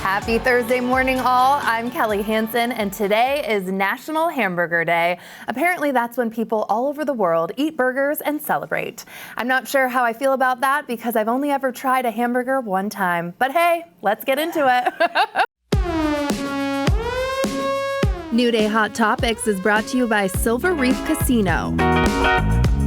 Happy Thursday morning, all. I'm Kelly Hansen, and today is National Hamburger Day. Apparently, that's when people all over the world eat burgers and celebrate. I'm not sure how I feel about that because I've only ever tried a hamburger one time. But hey, let's get into it. New Day Hot Topics is brought to you by Silver Reef Casino.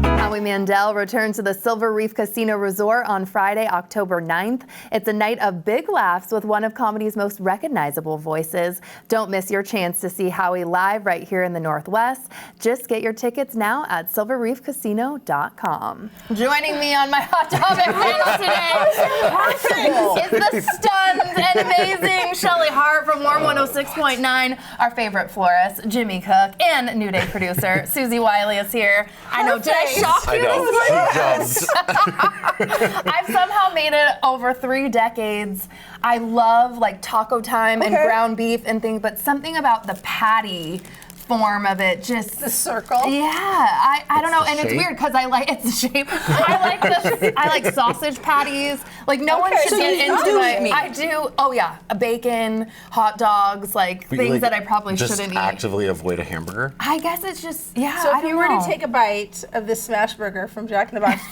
Howie Mandel returns to the Silver Reef Casino Resort on Friday, October 9th. It's a night of big laughs with one of comedy's most recognizable voices. Don't miss your chance to see Howie live right here in the Northwest. Just get your tickets now at silverreefcasino.com. Joining me on my Hot Topic panel today is the stunned and amazing Shelly Hart from Warm 106.9, our favorite florist, Jimmy Cook, and New Day producer, Susie Wiley is here. I know, did I shock you? I know, she jumped. I've somehow made it over 3 decades. I love like taco time and ground beef and things, but something about the patty form of it, just the circle. Yeah, I don't know, and shape? it's weird because I like it's the shape. I like sausage patties. Like no one should get into it. I do. Oh yeah, a bacon, hot dogs, like But things you, that I probably just shouldn't eat. actively avoid a hamburger? I guess it's just So if you were to take a bite of this smash burger from Jack in the Box,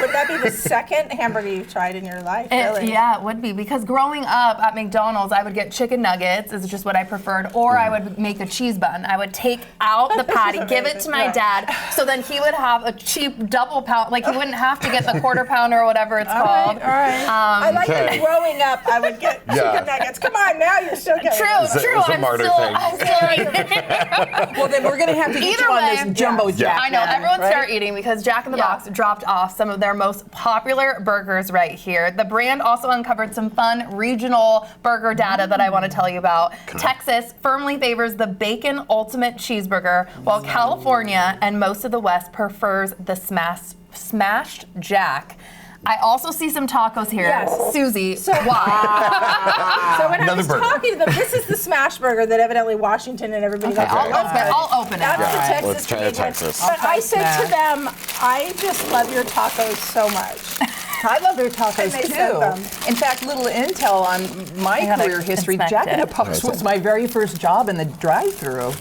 would that be the second hamburger you've tried in your life? Really? Yeah, it would be, because growing up at McDonald's, I would get chicken nuggets, is just what I preferred, or I would make a cheese bun. I would take out the patty, give it to my dad, so then he would have a cheap double pound, like he wouldn't have to get the quarter pounder or whatever it's called. All right. I like that growing up, I would get chicken nuggets. Come on, now you're still getting True. It's a martyr thing. I'm still eating. Well, then we're going to have to get you on this jumbo Jack. I know, now, everyone right? start eating because Jack in the Box dropped off some of their most popular burgers right here. The brand also uncovered some fun regional burger data that I want to tell you about. Texas firmly favors the bacon ultimate cheeseburger, while California and most of the West prefers the smashed Jack. I also see some tacos here. Yes. Susie, why? So when Another I was burger. talking to them, this is the smash burger that evidently Washington and everybody got. I'll open it. That's the Texas. Let's try the Texas. But I said to them, I just love your tacos so much. I love their tacos And they sent too. them. In fact, little intel on my gotta career history. inspect Jack in it. the Box was my very first job in the drive-thru.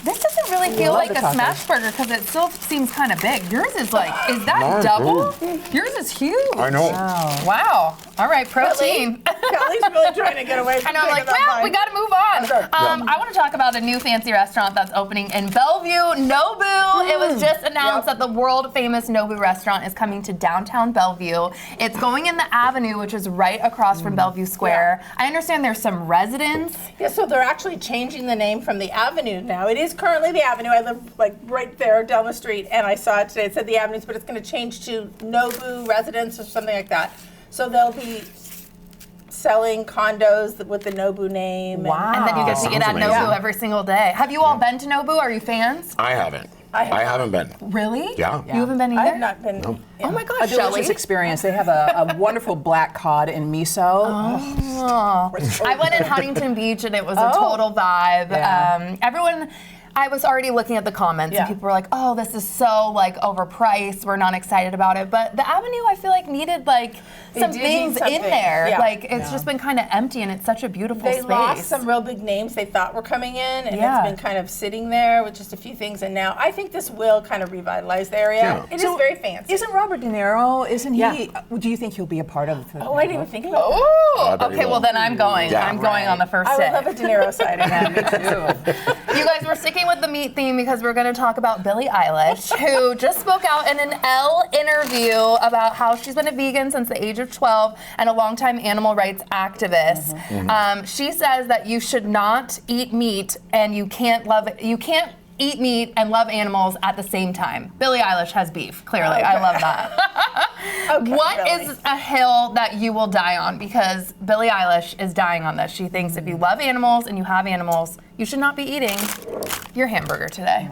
This doesn't really feel love like the a tacos. smash burger because it still seems kind of big. Yours is like, is that No, double? Yours is huge. I know. Wow. All right, protein. Kelly's really trying to get away from I know, I'm like, taking that well, we bite. got to move on. I want to talk about a new fancy restaurant that's opening in Bellevue, NOBU. It was just announced that the world famous NOBU restaurant is coming to downtown Bellevue. It's going in the Avenue, which is right across from Bellevue Square. I understand there's some residents. Yeah, so they're actually changing the name from the Avenue now. It is currently the Avenue. I live like right there down the street, and I saw it today. It said the Avenues, but it's going to change to NOBU Residence or something like that. So they'll be selling condos with the NOBU name. Wow. And then you get to eat at sounds NOBU amazing. every single day. Have you all been to NOBU? Are you fans? I haven't. I haven't been. Really? Yeah. You haven't been either? I have not been. Oh my A gosh, delicious Shelly. experience. They have a wonderful black cod and miso. Oh. I went in Huntington Beach and it was a total vibe. Yeah. Everyone, I was already looking at the comments and people were like, oh, this is so like overpriced. We're not excited about it. But the Avenue, I feel like needed like some did things need something. in there. Yeah. Like it's just been kind of empty and it's such a beautiful They space. lost some real big names they thought were coming in, and Yeah. it's been kind of sitting there with just a few things. And now I think this will kind of revitalize the area. Yeah. It is very fancy. Isn't Robert De Niro, isn't he? Yeah. Do you think he'll be a part of the Oh, I didn't even think about that. Oh, I bet okay, you well will. then I'm going. Yeah. I'm going on the first I day. would love a De Niro sighting. You guys, we're sticking with the meat theme because we're going to talk about Billie Eilish, who just spoke out in an Elle interview about how she's been a vegan since the age of 12 and a longtime animal rights activist. She says that you should not eat meat and you can't eat meat and love animals at the same time. Billie Eilish has beef, clearly. Okay. I love that. Okay, What Billie. is a hill that you will die on? Because Billie Eilish is dying on this. She thinks if you love animals and you have animals, you should not be eating your hamburger today.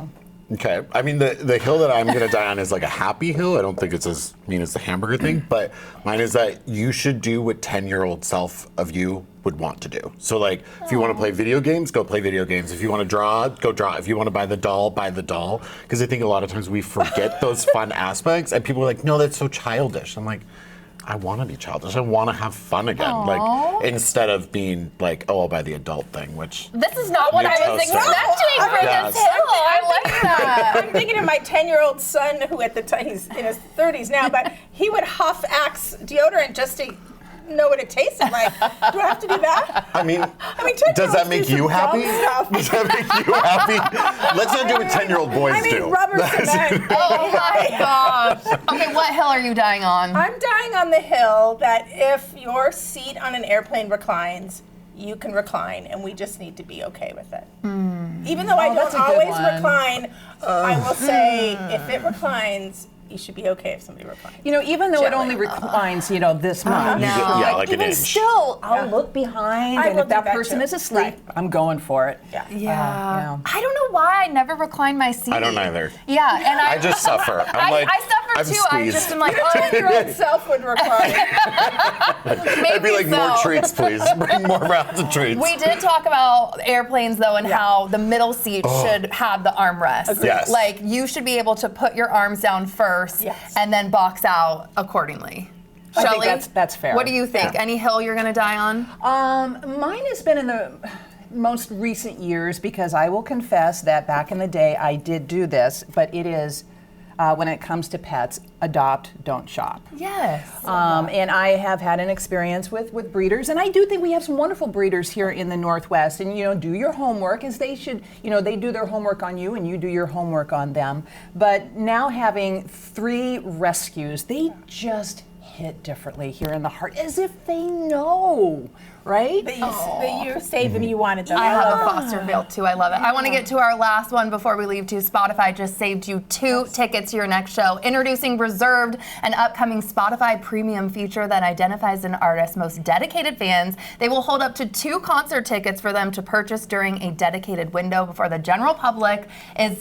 Okay. I mean, the hill that I'm going to die on is like a happy hill. I don't think it's as mean as the hamburger thing, but mine is that you should do what 10-year-old self of you would want to do. So like, if you want to play video games, go play video games. If you want to draw, go draw. If you want to buy the doll, buy the doll. Because I think a lot of times we forget those fun aspects and people are like, no, that's so childish. I'm like, I want to be childish. I want to have fun again. Like, instead of being like, oh, I'll buy the adult thing, which. This is not what I was toaster. expecting for Yes. this hill. I like that. I'm thinking of my 10-year-old son, who at the time, he's in his 30s now, but he would huff Axe deodorant just to know what it tasted like. Do I have to do that? I mean, does that make you happy? Does that make you happy? Let's not do what 10-year-old boys I mean, do. rubber cement. Oh my gosh. Okay, what hill are you dying on? I'm dying on the hill that if your seat on an airplane reclines, you can recline, and we just need to be okay with it. Even though I that's don't a good always one. recline, I will say if it reclines, you should be okay if somebody reclines. You know, even though it Gently. only reclines, you know, this much. You get- yeah, like an even inch. still, I'll look behind, I and will if that do that person too. is asleep, Right. I'm going for it. Yeah. Yeah. I don't know why I never recline my seat. I don't either. Yeah, and I just suffer. I'm like, I suffer I'm too. squeezed. I just am like, oh, Your old self would recline. I'd be like, more treats, please. Bring more rounds of treats. We did talk about airplanes though, and how the middle seat should have the armrest. Yes. Like you should be able to put your arms down first, Yes. and then box out accordingly. I think Shelley, that's fair. What do you think? Any hill you're gonna die on? Mine has been in the most recent years because I will confess that back in the day I did do this, but it is when it comes to pets, adopt, don't shop. Yes. And I have had an experience with breeders, and I do think we have some wonderful breeders here in the Northwest. And you know, do your homework as they should. You know, they do their homework on you, and you do your homework on them. But now having 3 rescues, they just hit differently here in the heart, as if they know, right? that you saved and you wanted them. I have a foster field too. I love it. I want to get to our last one before we leave too. Spotify just saved you 2 tickets to your next show. Introducing Reserved, an upcoming Spotify premium feature that identifies an artist's most dedicated fans. They will hold up to 2 concert tickets for them to purchase during a dedicated window before the general public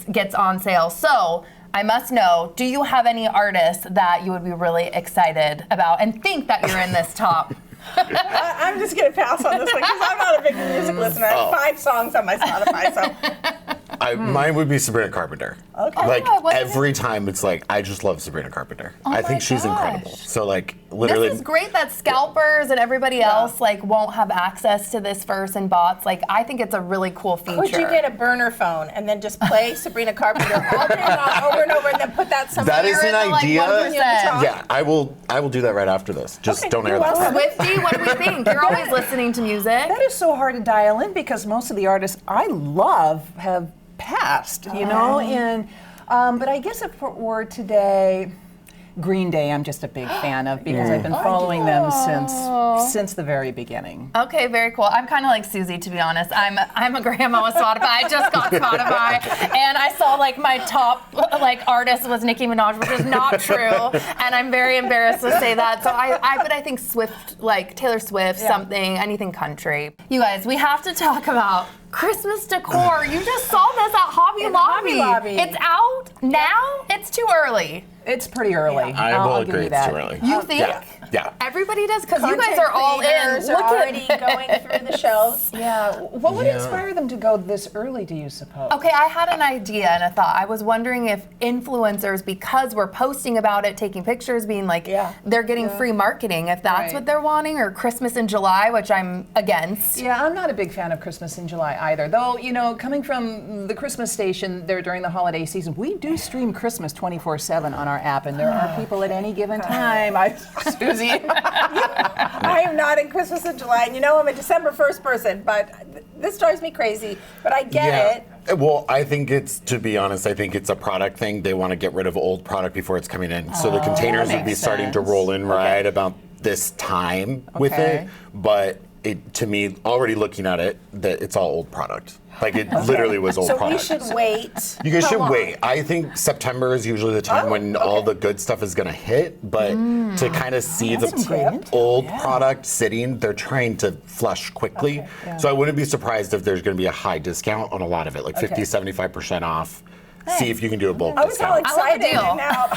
gets on sale. So I must know, do you have any artists that you would be really excited about and think that you're in this top? I'm just going to pass on this one because I'm not a big music listener. I have 5 songs on my Spotify, so. Mine would be Sabrina Carpenter. Okay. Like Oh, what is every time it's like, I just love Sabrina Carpenter. I think she's gosh. incredible. So like literally. This is great that scalpers and everybody else like won't have access to this first and bots. Like I think it's a really cool feature. Could you get a burner phone and then just play Sabrina Carpenter all day long over and over and then put that somewhere? That is You're an in the, like, idea. 1%. Yeah, I will do that right after this. Just Okay, don't air you're that. welcome. Swiftie, what do we think? You're always listening to music. That is so hard to dial in because most of the artists I love have passed, you know, and but I guess if it were today, Green Day, I'm just a big fan of because I've been following them since the very beginning. Okay, very cool. I'm kind of like Susie, to be honest. I'm a grandma with Spotify. I just got Spotify, and I saw like my top like artist was Nicki Minaj, which is not true, and I'm very embarrassed to say that. So but I think Swift, like Taylor Swift, something, anything country. You guys, we have to talk about Christmas decor. You just saw this at Hobby Lobby. Lobby. It's out now. It's too early. It's pretty early. I I'll will give agree you it's that. too early. You think? Yeah. Everybody does because you guys Content are all in. creators are Look already at going through the shelves. Yeah. What would inspire them to go this early, do you suppose? Okay, I had an idea and a thought. I was wondering if influencers, because we're posting about it, taking pictures, being like, they're getting free marketing, if that's Right. what they're wanting, or Christmas in July, which I'm against. Yeah, I'm not a big fan of Christmas in July either. Though, you know, coming from the Christmas station there during the holiday season, we do stream Christmas 24/7 on our app, and there are people at any given time. Susie. I am not in Christmas in July, and you know I'm a December 1st person, but this drives me crazy. But I get it. Well, I think to be honest, I think it's a product thing. They want to get rid of old product before it's coming in. So the containers would be makes starting to sense. roll in right about this time with Okay. it. But to me, already looking at it, that it's all old product. Like it literally was old So we product. should wait. You guys How should long? wait. I think September is usually the time when all the good stuff is going to hit. But to kind of see that's some great the intel, old product sitting, they're trying to flush quickly. So I wouldn't be surprised if there's going to be a high discount on a lot of it, like 50, 75% off. See if you can do a bulk I was all discount. I love a excited, deal. and now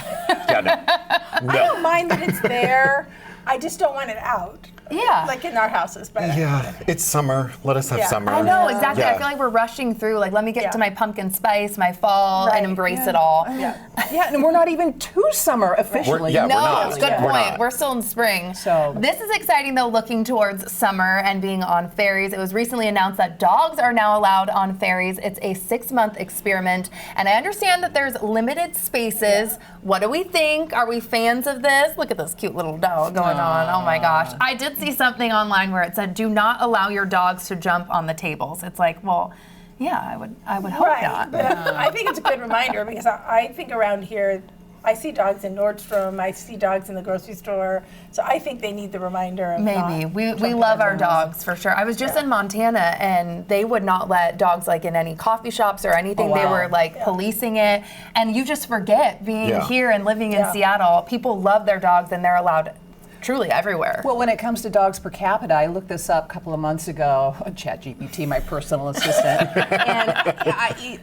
Yeah, no. I don't mind that it's there. I just don't want it out. Yeah. Like in our houses, but Yeah, it's summer. Let us have Yeah. summer. I know, exactly. Yeah. I feel like we're rushing through. Like, let me get Yeah. to my pumpkin spice, my fall, Right. and embrace it all. Yeah. Yeah, and we're not even to summer officially. Yeah, we're No, not. good We're point. not. We're still in spring. So- this is exciting though, looking towards summer and being on ferries. It was recently announced that dogs are now allowed on ferries. It's a 6-month experiment, and I understand that there's limited spaces. What do we think? Are we fans of this? Look at this cute little dog going on. Oh my gosh. I did see something online where it said, do not allow your dogs to jump on the tables. It's like, well, yeah, I would hope Right, not. but I think it's a good reminder because I think around here, I see dogs in Nordstrom, I see dogs in the grocery store, so I think they need the reminder of Maybe. not We jumping love on our them. dogs for sure. I was just in Montana and they would not let dogs like in any coffee shops or anything. Oh, They wow. were like policing it. And you just forget being Yeah. here and living in Yeah. Seattle. People love their dogs and they're allowed truly everywhere. Well, when it comes to dogs per capita, I looked this up a couple of months ago. ChatGPT, my personal assistant, and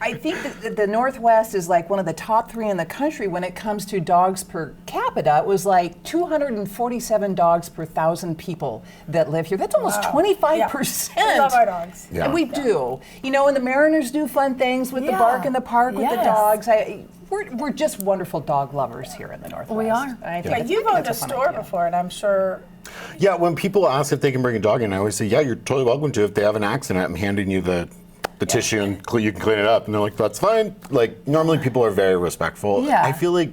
I think that the Northwest is like one of the top 3 in the country when it comes to dogs per capita. It was like 247 dogs per 1,000 people that live here. That's almost Wow. 25%. Yeah. We love our dogs. Yeah. And we do. You know, and the Mariners do fun things with the Yeah. bark in the park with the Yes. dogs. We're just wonderful dog lovers here in the Northwest. We are. I think Yeah, it's- you've I think owned a it's fun store idea. before, and I'm sure. Yeah, when people ask if they can bring a dog in, I always say, yeah, you're totally welcome to. If they have an accident, I'm handing you the tissue and you can clean it up. And they're like, that's fine. Like, normally people are very respectful. Yeah. I feel like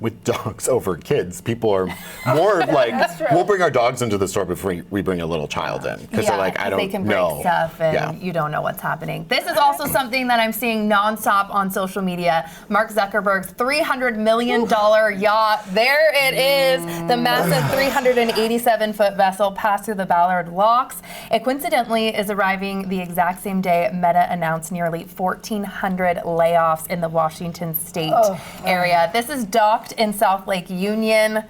with dogs over kids, people are more like, That's true. we'll bring our dogs into the store before we bring a little child in. Because they're like, I don't they can break know. stuff and Yeah. you don't know what's happening. This is also something that I'm seeing nonstop on social media. Mark Zuckerberg's $300 million yacht. There it is. The massive 387-foot vessel passed through the Ballard locks. It coincidentally is arriving the exact same day Meta announced nearly 1,400 layoffs in the Washington state area. This is docked in South Lake Union.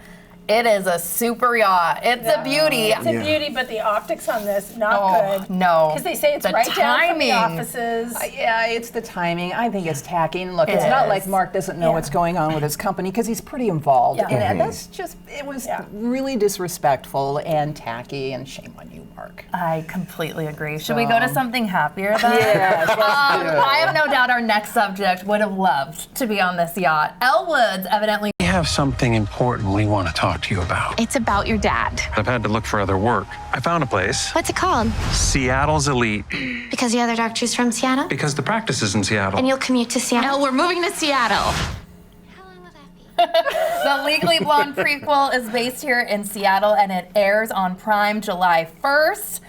It is a super yacht. It's a beauty. It's a beauty, but the optics on this, not Oh, good. no. Because they say it's The right down from the timing. offices. Yeah, it's the timing. I think it's tacky. And look, it's It not is. like Mark doesn't know Yeah. what's going on with his company because he's pretty involved. Yeah. And that's just, it was Yeah. really disrespectful and tacky, and shame on you, Mark. I completely agree. Should we go to something happier then? Yes, let's do it. I have no doubt our next subject would have loved to be on this yacht. Elle Woods evidently We have something important we want to talk to you about. It's about your dad. I've had to look for other work. I found a place, What's it called? Seattle's Elite, Because the other doctor's from Seattle? because the practice is in Seattle. And you'll commute to Seattle? We're moving to Seattle. How long will that be? The Legally Blonde prequel is based here in Seattle and it airs on Prime July 1st.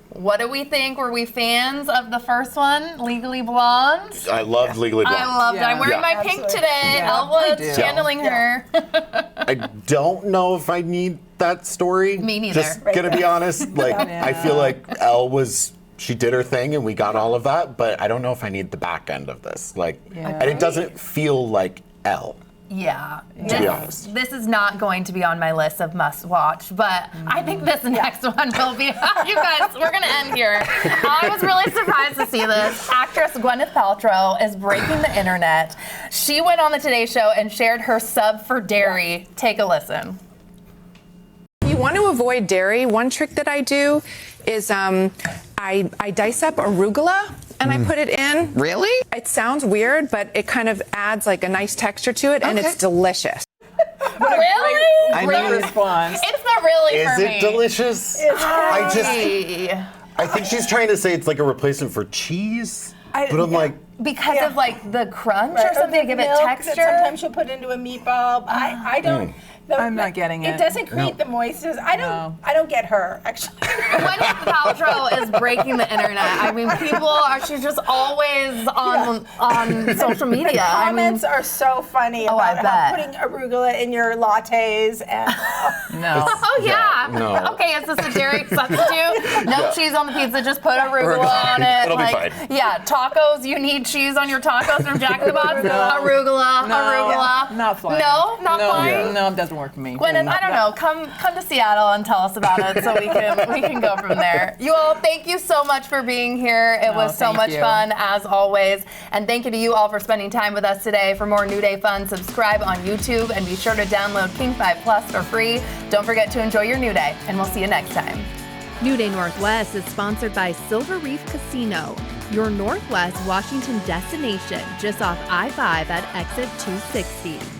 What do we think? Were we fans of the first one, Legally Blonde? I loved Legally Blonde. I loved it. I'm wearing Yeah. my pink Absolutely. today. Yeah, Elle I Woods do. channeling her. I don't know if I need that story. Me neither. Just gonna be honest. Like, I feel like Elle she did her thing and we got all of that, but I don't know if I need the back end of this. Like, and it doesn't feel like Elle. Yeah. To be honest. This is not going to be on my list of must watch, but I think this next one will be. You guys, we're going to end here. I was really surprised to see this. Actress Gwyneth Paltrow is breaking the internet. She went on the Today Show and shared her sub for dairy. Take a listen. You want to avoid dairy. One trick that I do is I dice up arugula and I put it in. Really? It sounds weird, but it kind of adds like a nice texture to it, and it's delicious. Really? I Great mean, response. It's not really is for it me. delicious? I think she's trying to say it's like a replacement for cheese. But I'm like, Because of like the crunch or Right, something to the give it milk that texture. Sometimes you'll put into a meatball. I don't. I'm not getting it. It doesn't create the moistness. I don't get her actually. Gwyneth Paltrow is breaking the internet. I mean, she's just always on social media. I mean, Comments are so funny Oh, I about how bet. putting arugula in your lattes and No. oh yeah. no. Okay, is this a dairy substitute? No cheese on the pizza, just put arugula on it. It'll be like, fine. yeah, tacos. You need cheese on your tacos from Jack in the Box. Arugula, arugula. Not flying. No, not flying. No, it doesn't work for me. Gwyneth, I don't know. Come to Seattle and tell us about it so we can go from there. You all, thank you so much for being here. It was so thank much you. fun as always. And thank you to you all for spending time with us today. For more New Day fun, subscribe on YouTube and be sure to download King 5 Plus for free. Don't forget to enjoy your new day, and we'll see you next time. New Day Northwest is sponsored by Silver Reef Casino, your Northwest Washington destination just off I-5 at exit 260.